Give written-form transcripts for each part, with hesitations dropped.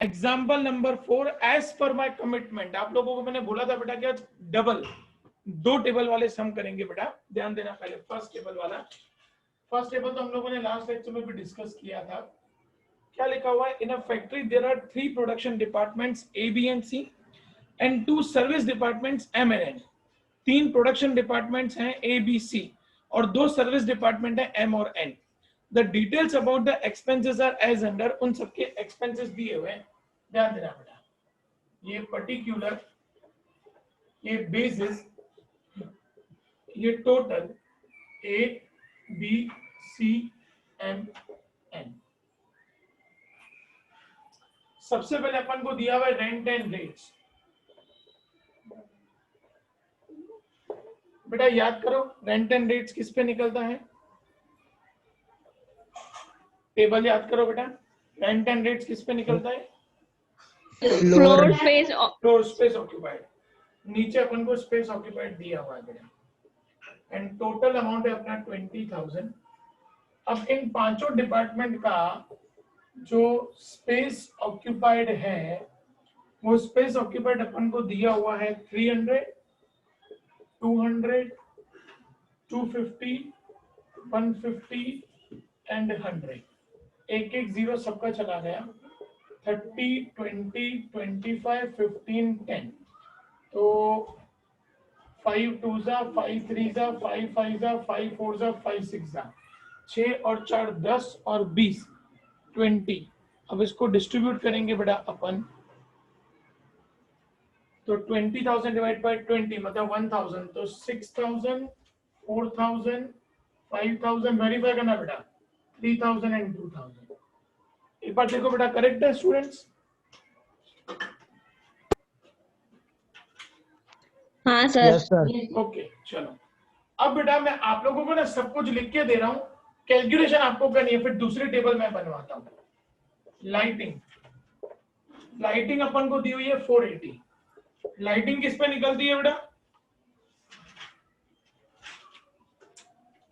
Example number 4, as per my commitment. आप लोगों को मैंने बोला था बेटा कि आज डबल 2 टेबल वाले सम करेंगे बेटा, ध्यान देना। पहले फर्स्ट टेबल वाला, फर्स्ट टेबल तो हम लोगों ने लास्ट लेक्चर में भी डिस्कस किया था। क्या लिखा हुआ है? In a factory there are 3 production departments A, B and C and 2 service departments M and N. 3 production departments हैं ए, बी, सी और 2 सर्विस डिपार्टमेंट है एम और N. The details about the expenses are as under. उन सबके expenses दिए हुए हैं, ध्यान देना बेटा। ये पर्टिकुलर, ये बेसिस, ये total A, B, C, M, N. सबसे पहले अपन को दिया हुआ है रेंट एंड रेट्स। बेटा याद करो, रेंट एंड रेट्स किस पे निकलता है? टेबल याद करो बेटा, रेंट एंड रेट्स किस पे निकलता है? Floor space floor space occupied. नीचे अपन को स्पेस ऑक्यूपाइड दिया हुआ है बेटा, एंड टोटल अमाउंट है अपना 20,000। अब इन पांचों डिपार्टमेंट का जो स्पेस ऑक्यूपाइड है, वो स्पेस ऑक्यूपाइड अपन को दिया हुआ है 300, 200, 250, 150 एंड 100। एक एक जीरो सबका चला गया। 30, 20, 25, 15, 10। तो 5 2 जा, 5 3 जा, 5 5 जा, 5 4 जा, 5 6 जा, 6 और 4 10 और 20 20। अब इसको डिस्ट्रीब्यूट करेंगे बेटा अपन, तो 20,000 डिवाइड बाय 20 मतलब 1,000, तो 6,000, 4,000, 5,000। वेरीफाई करना बेटा, 3,000 एंड 2,000। एक बार देखो बेटा, करेक्ट है स्टूडेंट्स? हाँ सर। Yes sir. ओके चलो, अब बेटा मैं आप लोगों को ना सब कुछ लिख के दे रहा हूं, कैलकुलेशन आपको करनी है, फिर दूसरी टेबल मैं बनवाता हूं। लाइटिंग, लाइटिंग अपन को दी हुई है 480। लाइटिंग किस पे निकलती है बेटा?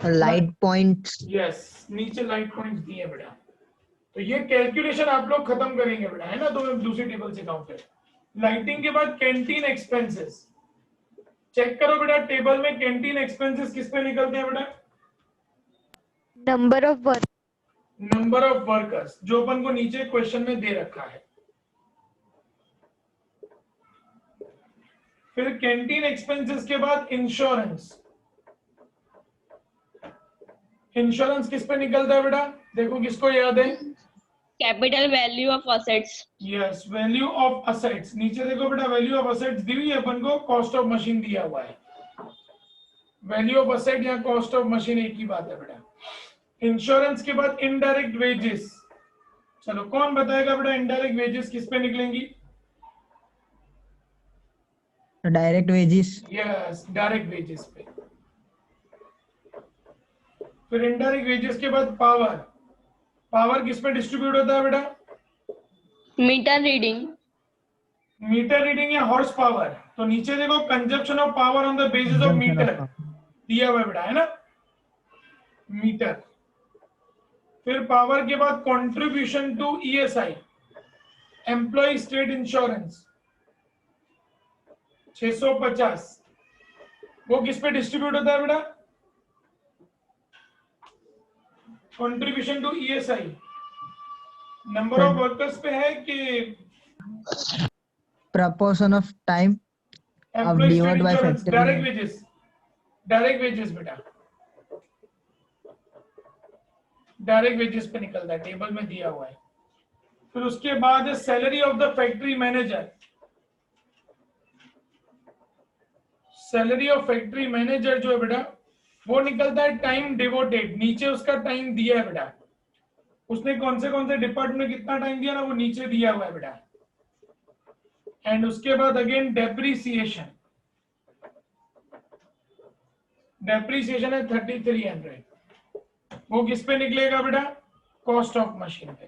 Light points. यस, नीचे लाइट पॉइंट्स दिए हैं बेटा। तो ये कैलकुलेशन आप लोग खत्म करेंगे बेटा, है ना? तो मैं दूसरी टेबल से काउंट कर। लाइटिंग के बाद कैंटीन एक्सपेंसेस चेक करो बेटा, टेबल में कैंटीन एक्सपेंसेस किस पे निकलते हैं बेटा? Number of work. Number of workers, जो अपन को नीचे क्वेश्चन में दे रखा है। फिर कैंटीन एक्सपेंसेस के बाद इंश्योरेंस। इंश्योरेंस किस पे निकलता है बेटा? देखो किसको याद है? Capital value of assets. Yes, value of assets. नीचे देखो बेटा, वैल्यू ऑफ असेट्स दी हुई है अपन को, कॉस्ट ऑफ मशीन दिया हुआ है। वैल्यू ऑफ असेट या कॉस्ट ऑफ मशीन एक ही बात है बेटा। इंश्योरेंस के बाद इनडायरेक्ट वेजेस। चलो कौन बताएगा बेटा इनडायरेक्ट वेजेस किस पे निकलेंगी? Direct wages. Yes, direct wages पे। फिर इनडायरेक्ट वेजेस के बाद पावर। पावर किस पे डिस्ट्रीब्यूट होता है बेटा? Meter reading. मीटर रीडिंग या हॉर्स पावर। तो नीचे देखो, consumption of power on the basis of meter दिया हुआ है बेटा, है ना? मीटर। फिर पावर के बाद contribution to ESI, employ state insurance 650। वो किस पे डिस्ट्रीब्यूट होता है बेटा? Contribution to ESI number of workers पे है कि proportion of time of employ state divided by insurance? factor direct wages, direct wages बेटा, डायरेक्ट वेजेस पे निकलता है, टेबल में दिया हुआ है। फिर उसके बाद salary of the factory manager. Salary of factory manager जो है बेटा, वो निकलता है टाइम डिवोटेड। नीचे उसका टाइम दिया है बेटा, उसने कौन से डिपार्टमेंट में कितना टाइम दिया ना, वो नीचे दिया हुआ है बेटा। एंड उसके बाद अगेन डेप्रीसिएशन। डेप्रीसिएशन है 3,300। वो किस पे निकलेगा बेटा? कॉस्ट ऑफ मशीन पे।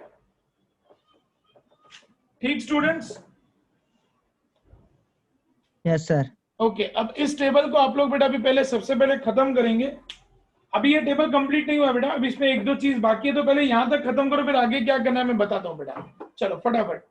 ठीक स्टूडेंट्स? Yes sir. ओके, अब इस टेबल को आप लोग बेटा अभी पहले सबसे पहले खत्म करेंगे। अभी ये टेबल कंप्लीट नहीं हुआ बेटा, अभी इसमें एक दो चीज बाकी है, तो पहले यहां तक खत्म करो, फिर आगे क्या करना है मैं बताता हूं बेटा। चलो फटाफट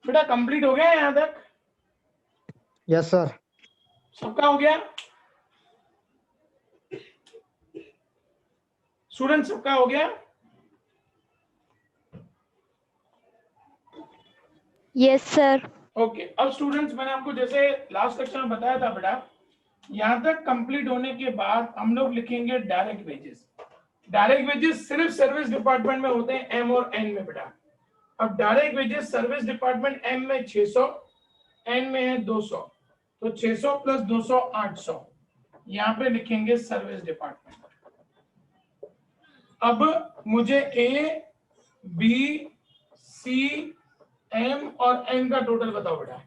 बेटा कंप्लीट हो गया यहाँ तक? Yes sir. सबका हो गया? स्टूडेंट सबका हो गया? Yes sir. ओके, अब स्टूडेंट्स मैंने आपको जैसे लास्ट लेक्चर में बताया था बेटा, यहाँ तक कंप्लीट होने के बाद हम लोग लिखेंगे डायरेक्ट वेजेस। डायरेक्ट वेजेस सिर्फ सर्विस डिपार्टमेंट में होते हैं, एम और एन में बेटा। अब direct wages service department M में 600, एन में है 200, तो 600 प्लस 200 800, यहाँ पे लिखेंगे सर्विस डिपार्टमेंट। अब मुझे ए, बी, सी, एम और एन का टोटल बताओ बेटा।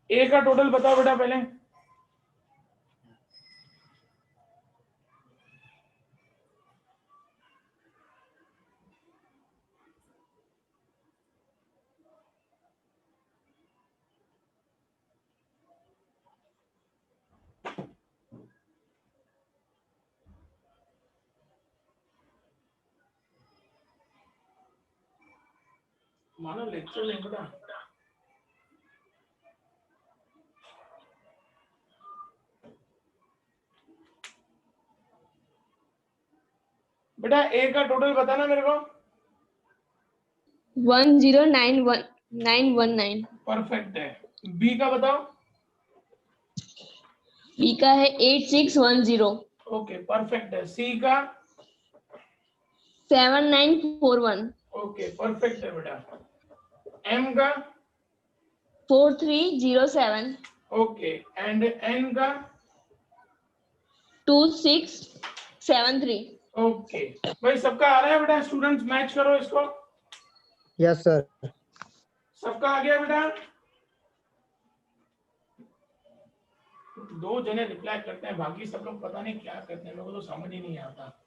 ए का टोटल बताओ बेटा पहले। मानो लेक्चर लें बेटा। बेटा ए का टोटल बताना मेरे को। 1091919। परफेक्ट है। बी का बताओ। बी का है 8610। ओके परफेक्ट है। सी का 7941। ओके परफेक्ट है बेटा। एम का 4307। ओके एंड एन का 2673। ओके। भाई सबका आ रहा है बेटा? स्टूडेंट्स मैच करो इसको। Yes sir. सबका आ गया बेटा? दो जने रिप्लाई करते हैं, बाकी सब लोग पता नहीं क्या करते हैं, मेरे को तो समझ ही नहीं आता।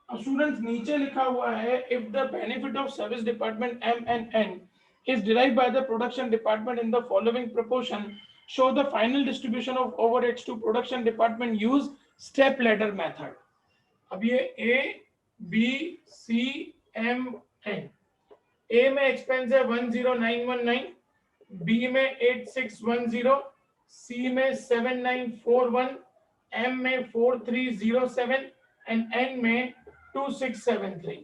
स्टूडेंट्स नीचे लिखा हुआ है, if the benefit of service department M and N is derived by the production department in the following proportion, show the final distribution of overheads to production department, use step ladder method. अब ये A, B, C, M, N। A में expense है 10919, B में 8610, C में 7941, M में 4307 and N में 2673।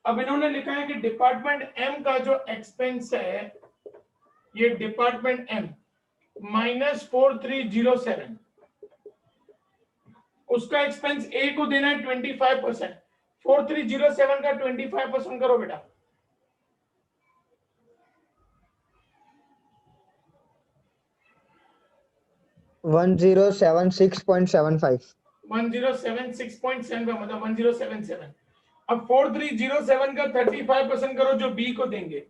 अब इन्होंने लिखा है कि डिपार्टमेंट एम का जो एक्सपेंस है, ये डिपार्टमेंट एम -4307, उसका एक्सपेंस ए को देना है 25%। 4307 का 25% करो बेटा। $1076.75। 1076.75 मतलब 1077। अब 4307 का 35% करो जो बी को देंगे।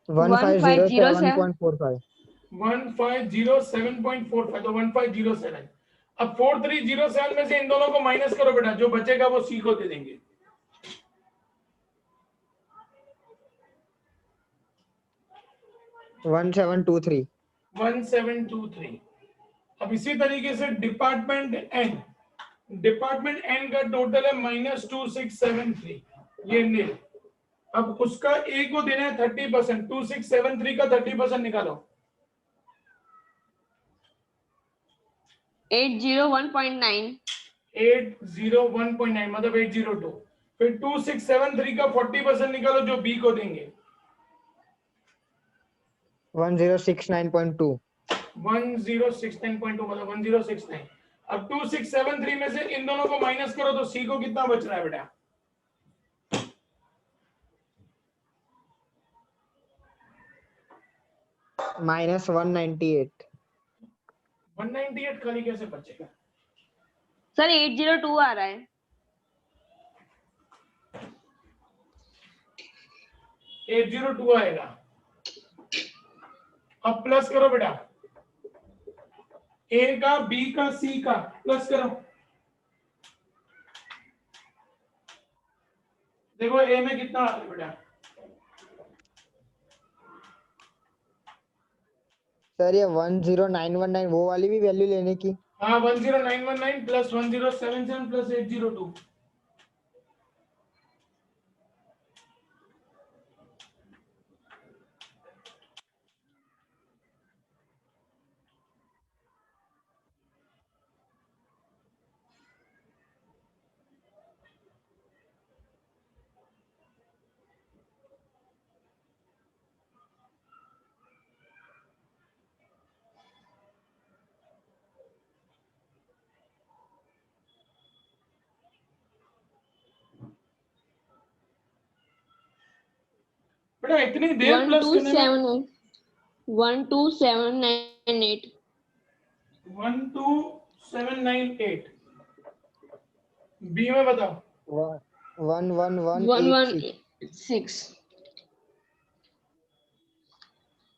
1507.45। 1507.45 तो 1507। अब 4307 में से इन दोनों को माइनस करो बेटा, जो बचेगा वो सी को दे देंगे। $1723। अब इसी तरीके से डिपार्टमेंट एन का टोटल है -2673, ये नील। अब उसका ए को देना है 30%। 2673 का 30% निकालो। 801.9। 801.9 मतलब 802। फिर 2673 का 40% निकालो जो बी को देंगे। 1069.2। 1069.2 मतलब 1069। अब 2673 में से इन दोनों को माइनस करो तो सी को कितना बच रहा है बेटा? -198। 198 खाली कैसे बचेगा? सर 802 आ रहा है। 802 आएगा। अब प्लस करो बेटा, ए का, बी का, सी का प्लस करो। देखो ए में कितना आता है बेटा? सर ये 10919 वो वाली भी वैल्यू लेने की। हाँ 10919 प्लस 1077 प्लस 802। बेटा इतनी देर वन प्लस टू करने में। 12798 12798 बी में बताओ। 11186 116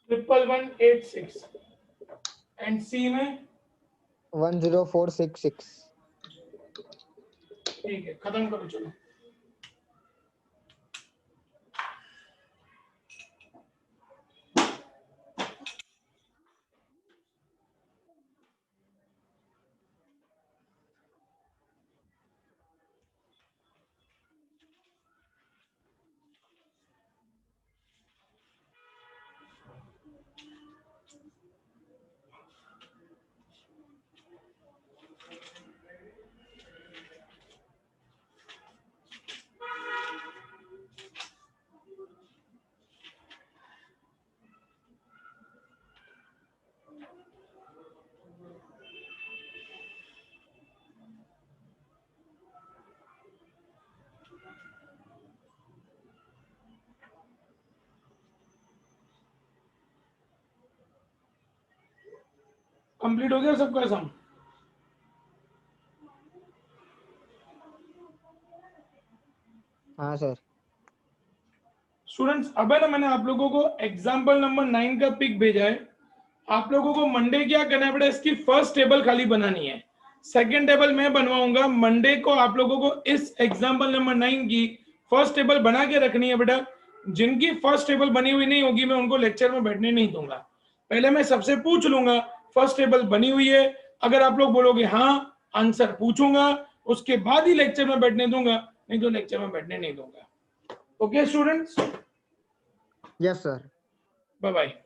11186 एंड सी में 10466। ठीक है, खत्म करो चलो। कंप्लीट हो गया सबका सम? हाँ सर। स्टूडेंट्स अब है ना, मैंने आप लोगों को एग्जाम्पल नंबर 9 का पिक भेजा है। आप लोगों को मंडे क्या करना है बेटा, इसकी फर्स्ट टेबल खाली बनानी है, सेकंड टेबल मैं बनवाऊंगा। मंडे को आप लोगों को इस एग्जाम्पल नंबर 9 की फर्स्ट टेबल बना के रखनी है बेटा। जिनकी फर्स्ट टेबल बनी हुई नहीं होगी मैं उनको लेक्चर में बैठने नहीं दूंगा। पहले मैं सबसे पूछ लूंगा फर्स्ट टेबल बनी हुई है, अगर आप लोग बोलोगे हाँ आंसर पूछूंगा, उसके बाद ही लेक्चर में बैठने दूंगा, नहीं तो लेक्चर में बैठने नहीं दूंगा। Okay students, yes sir. Bye bye.